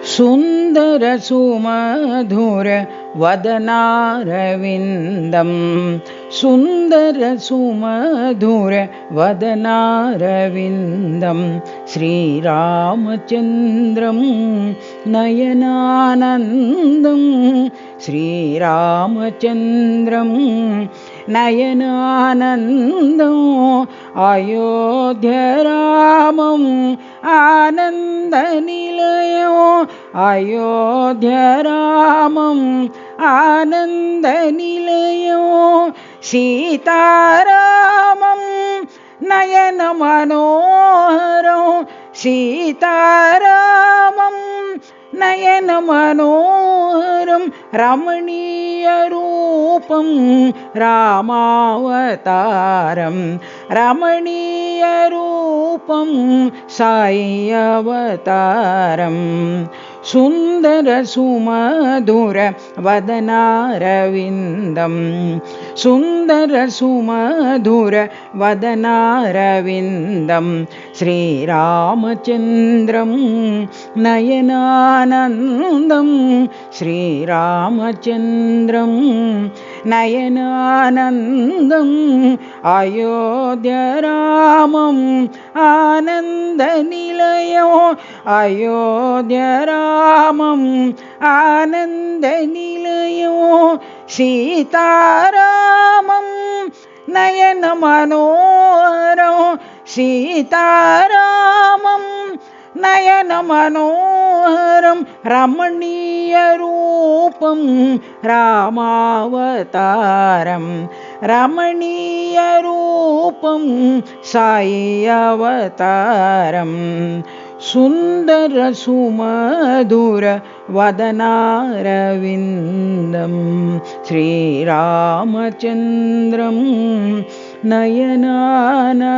सुन्दर सुमधुर वदनारविन्दं सुन्दर सुमधुर वदनारविन्दं श्रीरामचन्द्रं नयनानन्दं श्रीरामचन्द्रं नयनानन्दं अयोध्यरामम् आनन्दनिलयो अयोध्यरामम् आनन्दनिलयो सीतारामं नयनमनोहरं सीतारामं नयनमनोहरं रमणीयरूपं रामावतारं रमणीयरूपं साई अवतारं सुन्दर सुमधुर वदनारविन्दं सुन्दर सुमधुर वदनारविन्दं श्रीरामचन्द्रं नयनानन्दं श्रीरामचन्द्रं नयनानन्दं अयोध्यरामम् आनन्दनिलयो अयोध्यरामम् आनन्दनिलयो सीतारामं नयनमनोहरं सीतारामं नयनमनोहरं रमणीयरूपं रामावतारं रमणीयरूपं साई अवतारं सुन्दर सुमधुर वदनारविन्दं श्रीरामचन्द्रं नयनानन्दम्।